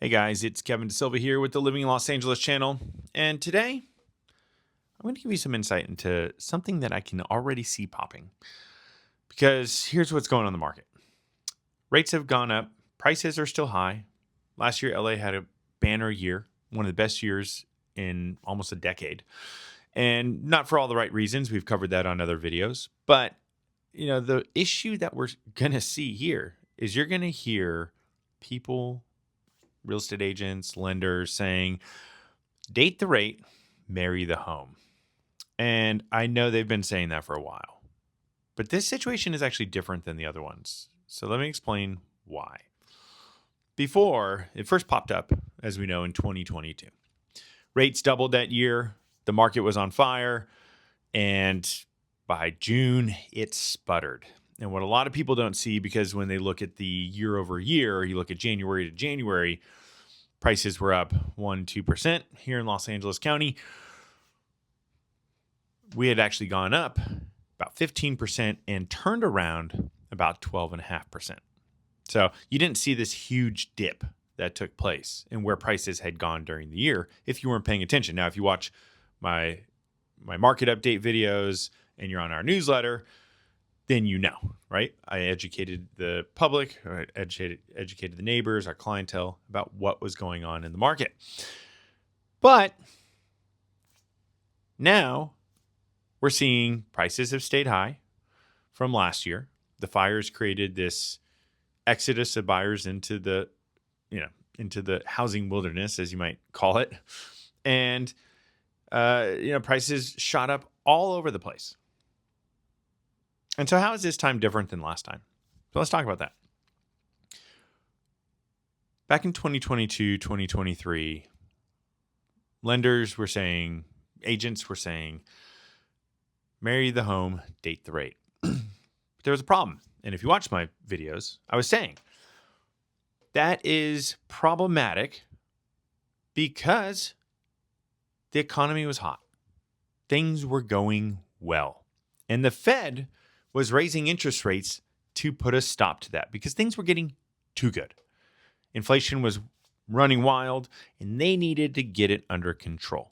Hey guys, it's Kevin DeSilva here with the Living in Los Angeles channel. And today, I'm going to give you some insight into something that I can already see popping. Because here's what's going on in the market. Rates have gone up, prices are still high. Last year, LA had a banner year, one of the best years in almost a decade. And not for all the right reasons. We've covered that on other videos. But, the issue that we're going to see here is you're going to hear people, real estate agents, lenders saying, date the rate, marry the home. And I know they've been saying that for a while. But this situation is actually different than the other ones. So let me explain why. Before, it first popped up, as we know, in 2022. Rates doubled that year. The market was on fire. And by June, it sputtered. And what a lot of people don't see, because when they look at the year over year, you look at January to January, prices were up 1-2% here in Los Angeles County. We had actually gone up about 15% and turned around about 12.5%. So you didn't see this huge dip that took place and where prices had gone during the year if you weren't paying attention. Now, if you watch my market update videos and you're on our newsletter, then you know, right? I educated the public, or educated the neighbors, our clientele about what was going on in the market. But now we're seeing prices have stayed high from last year. The fires created this exodus of buyers into the housing wilderness, as you might call it. And, prices shot up all over the place. And so how is this time different than last time? So let's talk about that. Back in 2022, 2023, lenders were saying, agents were saying, marry the home, date the rate. But there was a problem. And if you watch my videos, I was saying that is problematic because the economy was hot. Things were going well. And the Fed was raising interest rates to put a stop to that because things were getting too good. Inflation was running wild and they needed to get it under control.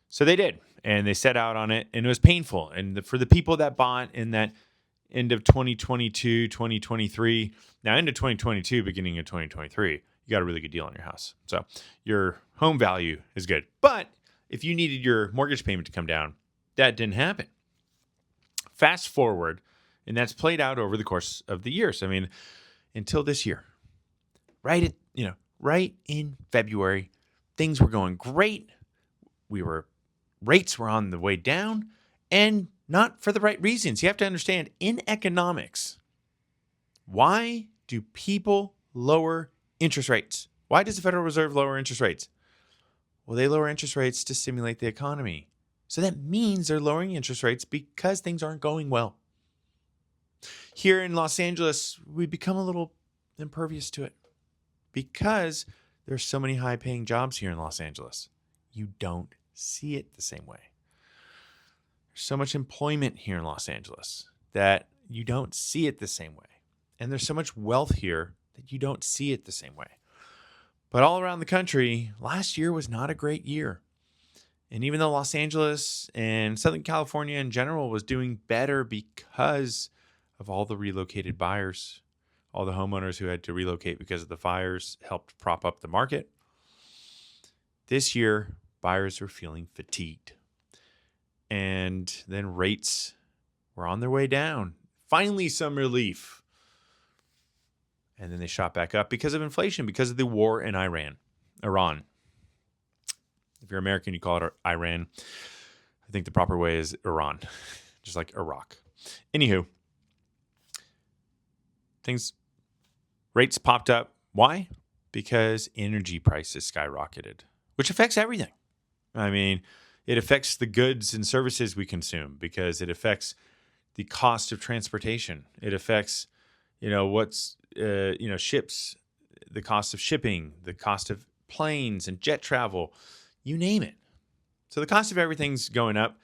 So they did, and they set out on it, and it was painful. And for the people that bought in that end of 2022, 2023, now into 2022, beginning of 2023, you got a really good deal on your house. So your home value is good. But if you needed your mortgage payment to come down, that didn't happen. Fast forward, and that's played out over the course of the years. I mean, until this year, right in February, things were going great. Rates were on the way down, and not for the right reasons. You have to understand, in economics, why do people lower interest rates? Why does the Federal Reserve lower interest rates? Well, they lower interest rates to stimulate the economy. So that means they're lowering interest rates because things aren't going well. Here in Los Angeles, we become a little impervious to it because there's so many high-paying jobs here in Los Angeles. You don't see it the same way. There's so much employment here in Los Angeles that you don't see it the same way. And there's so much wealth here that you don't see it the same way. But all around the country, last year was not a great year. And even though Los Angeles and Southern California in general was doing better because of all the relocated buyers, all the homeowners who had to relocate because of the fires helped prop up the market, this year, buyers are feeling fatigued. And then rates were on their way down. Finally, some relief. And then they shot back up because of inflation, because of the war in Iran. If you're American, you call it Iran. I think the proper way is Iran, just like Iraq. Anywho, rates popped up. Why? Because energy prices skyrocketed, which affects everything. I mean, it affects the goods and services we consume because it affects the cost of transportation. It affects, ships, the cost of shipping, the cost of planes and jet travel, you name it. So the cost of everything's going up.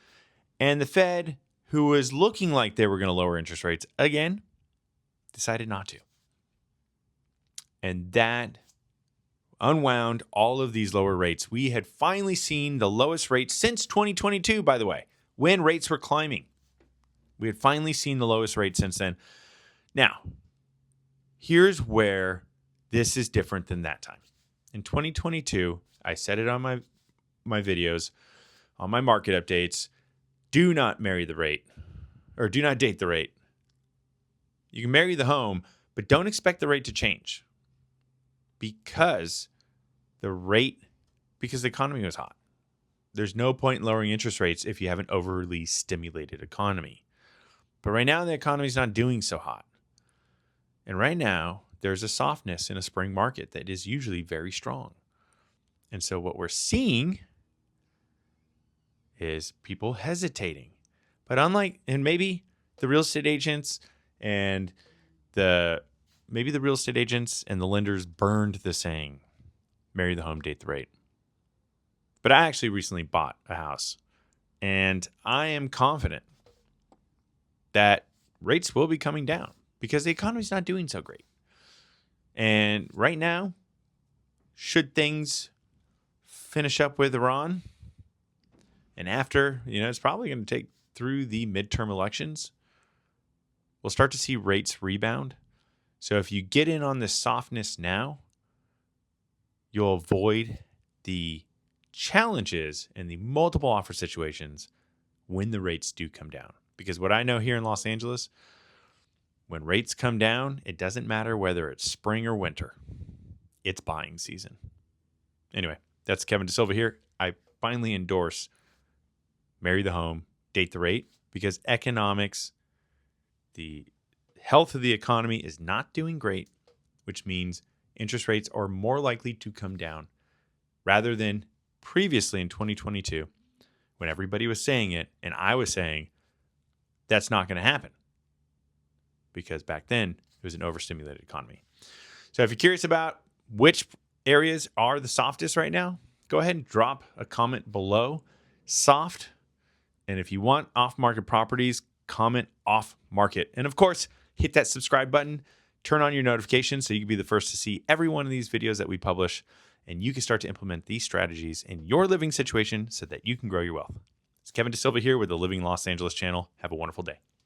And the Fed, who was looking like they were going to lower interest rates again, decided not to. And that unwound all of these lower rates. We had finally seen the lowest rates since 2022, by the way, when rates were climbing. We had finally seen the lowest rate since then. Now, here's where this is different than that time. In 2022, I said it on my videos, on my market updates, do not marry the rate, or do not date the rate. You can marry the home, but don't expect the rate to change because the economy was hot. There's no point in lowering interest rates if you have an overly stimulated economy. But right now, the economy's not doing so hot. And right now, there's a softness in a spring market that is usually very strong. And so what we're seeing is people hesitating. But maybe the real estate agents and the lenders burned the saying, marry the home, date the rate. But I actually recently bought a house, and I am confident that rates will be coming down because the economy's not doing so great. And right now, should things finish up with Iran, and after, it's probably going to take through the midterm elections, we'll start to see rates rebound. So if you get in on this softness now, you'll avoid the challenges and the multiple offer situations when the rates do come down. Because what I know here in Los Angeles, when rates come down, it doesn't matter whether it's spring or winter. It's buying season. Anyway, that's Kevin DeSilva here. I finally endorse marry the home, date the rate, because economics, the health of the economy is not doing great, which means interest rates are more likely to come down rather than previously in 2022 when everybody was saying it and I was saying that's not going to happen because back then it was an overstimulated economy. So if you're curious about which areas are the softest right now, go ahead and drop a comment below. Soft. And if you want off-market properties, comment off-market. And of course, hit that subscribe button, turn on your notifications so you can be the first to see every one of these videos that we publish, and you can start to implement these strategies in your living situation so that you can grow your wealth. It's Kevin DeSilva here with the Living Los Angeles channel. Have a wonderful day.